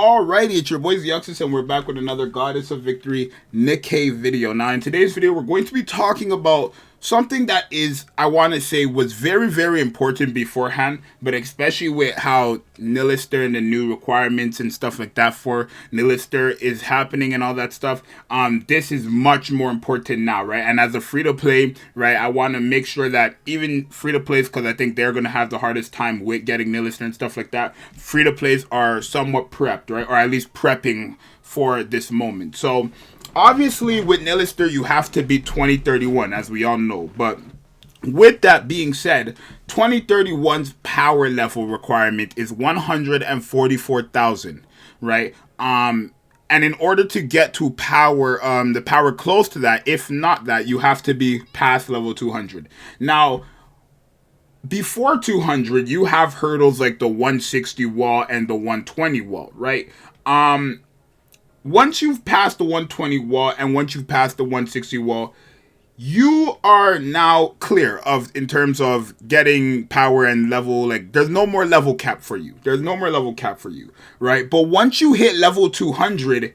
Alrighty, it's your boy Zxous, and we're back with another Goddess of Victory Nikke video. Now, in today's video, we're going to be talking about something that is, I want to say, was very, very important beforehand, but especially with how NIHILISTER and the new requirements and stuff like that for NIHILISTER is happening and all that stuff. This is much more important now, right? And as a free-to-play, right, I want to make sure that even free-to-plays, because I think they're going to have the hardest time with getting NIHILISTER and stuff like that, free-to-plays are somewhat prepped, right? Or at least prepping for this moment. So obviously, with NIHILISTER, you have to be 2031, as we all know. But with that being said, 2031's power level requirement is 144,000, right? And in order to get to power, the power close to that, if not that, you have to be past level 200. Now, before 200, you have hurdles like the 160 wall and the 120 wall, right? Once you've passed the 120 wall and once you've passed the 160 wall, you are now clear of in terms of getting power and level. Like, there's no more level cap for you. There's no more level cap for you, right? But once you hit level 200,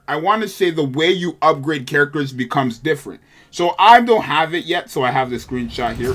I want to say the way you upgrade characters becomes different. So I don't have it yet, so I have the screenshot here.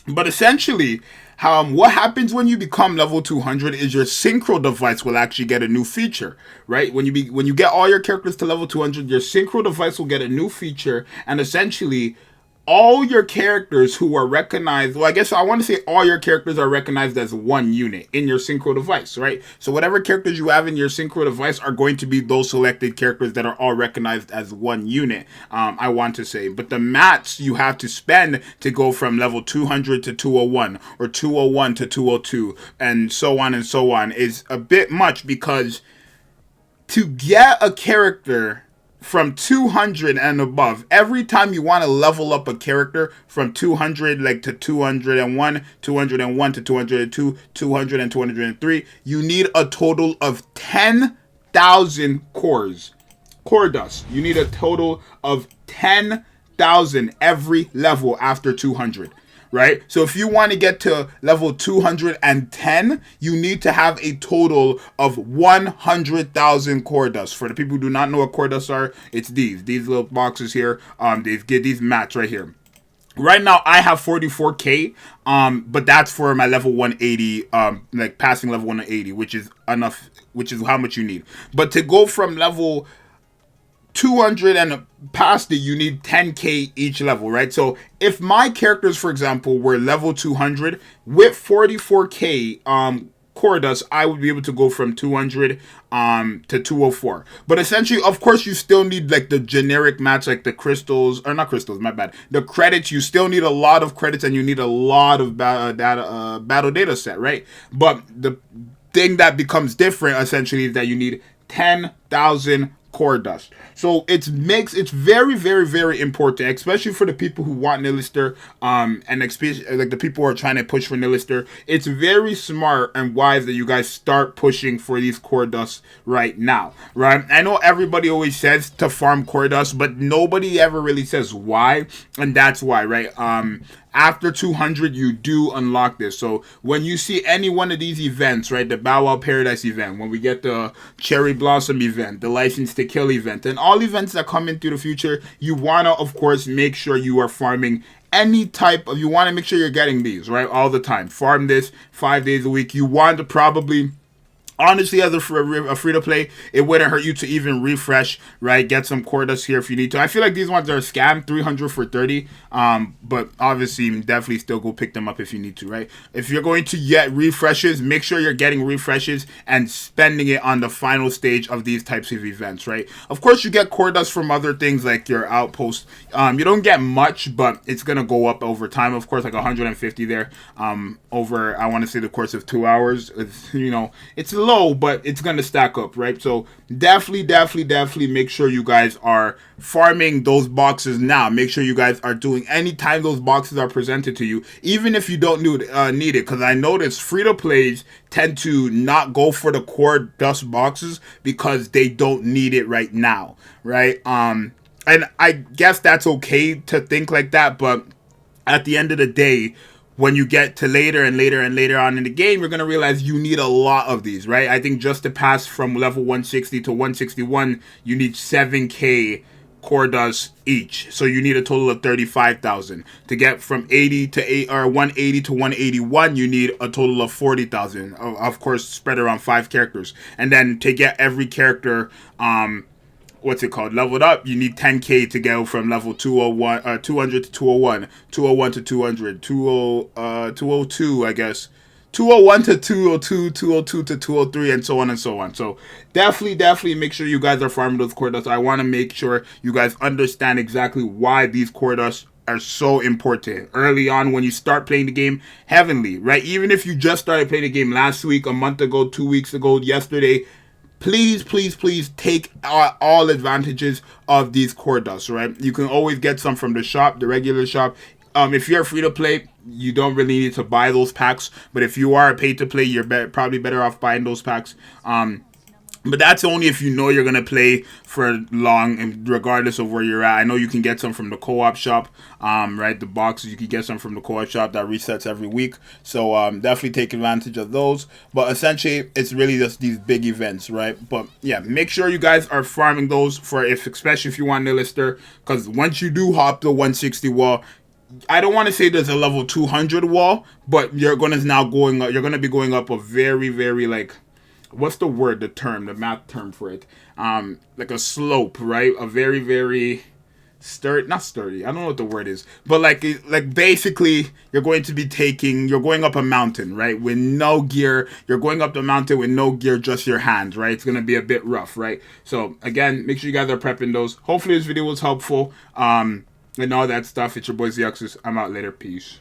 But essentially, what happens when you become level 200 is your synchro device will actually get a new feature, right? When you get all your characters to level 200, your synchro device will get a new feature, and essentially all your characters who are recognized, well, I guess I want to say all your characters are recognized as one unit in your synchro device, right? So whatever characters you have in your synchro device are going to be those selected characters that are all recognized as one unit, I want to say. But the mats you have to spend to go from level 200 to 201 or 201 to 202 and so on is a bit much, because to get a character from 200 and above, every time you want to level up a character from 200 like to 201, 201 to 202, 200 and 203, you need a total of 10,000 core dust. You need a total of 10,000 every level after 200. Right? So if you want to get to level 210, you need to have a total of 100,000 core dust. For the people who do not know what core dust are, it's these little boxes here. They get these mats right here. Right now, I have 44k, but that's for my level 180, like passing level 180, which is enough, which is how much you need. But to go from level 200 and past it, you need 10k each level, right? So if my characters, for example, were level 200 with 44k core dust, I would be able to go from 200 to 204. But essentially, of course, you still need like the generic mats, like the crystals, or not crystals, my bad, the credits. You still need a lot of credits, and you need a lot of battle data set, right? But the thing that becomes different essentially is that you need 10,000 core dust. So it's very, very, very important, especially for the people who want NIHILISTER, and especially like the people who are trying to push for NIHILISTER. It's very smart and wise that you guys start pushing for these core dusts right now, right? I know everybody always says to farm core dust, but nobody ever really says why, and that's why, right? After 200, you do unlock this. So when you see any one of these events, right, the Bow Wow Paradise event, when we get the Cherry Blossom event, the License to Kill event, and all events that come into the future, you want to, of course, make sure you are farming any type of, you want to make sure you're getting these, right, all the time. Farm this 5 days a week. You want to probably, honestly, as a free-to-play, it wouldn't hurt you to even refresh, right? Get some core dust here if you need to. I feel like these ones are a scam, 300 for 30. But obviously, definitely still go pick them up if you need to, right? If you're going to get refreshes, make sure you're getting refreshes and spending it on the final stage of these types of events, right? Of course, you get core dust from other things like your outpost. You don't get much, but it's going to go up over time. Of course, like 150 there over, I want to say, the course of 2 hours. It's, you know, it's low, but it's going to stack up, right? So definitely make sure you guys are farming those boxes now. Make sure you guys are doing anytime those boxes are presented to you, even if you don't need it, because I notice free-to-plays tend to not go for the core dust boxes because they don't need it right now, right? And I guess that's okay to think like that, but at the end of the day, when you get to later and later and later on in the game, you're going to realize you need a lot of these, right? I think just to pass from level 160 to 161, you need 7k core dust each. So you need a total of 35,000. To get from 80 to 8 or 180 to 181, you need a total of 40,000. Of course, spread around 5 characters. And then to get every character leveled up, you need 10k to go from level 200 to 201, 201 to 200, 202, I guess, 201 to 202, 202 to 203, and so on and so on. So definitely make sure you guys are farming those core dusts. I want to make sure you guys understand exactly why these core dusts are so important early on when you start playing the game heavenly, right? Even if you just started playing the game last week, a month ago, 2 weeks ago, yesterday, please take all advantages of these core dusts, right? You can always get some from the shop, the regular shop. If you're free to play, you don't really need to buy those packs. But if you are a pay to play, you're probably better off buying those packs. But that's only if you know you're going to play for long, and regardless of where you're at. I know you can get some from the co-op shop, right? The boxes, you can get some from the co-op shop that resets every week. So definitely take advantage of those. But essentially, it's really just these big events, right? But yeah, make sure you guys are farming those especially if you want NIHILISTER. Because once you do hop the 160 wall, I don't want to say there's a level 200 wall, but you're going to be going up a very, very, like, what's the word, the math term for it? Like a slope, right? A very, very not sturdy. I don't know what the word is, but like basically you're going up a mountain, right? With no gear. You're going up the mountain with no gear, just your hands, right? It's going to be a bit rough, right? So again, make sure you guys are prepping those. Hopefully this video was helpful. And all that stuff. It's your boy Zxous. I'm out later. Peace.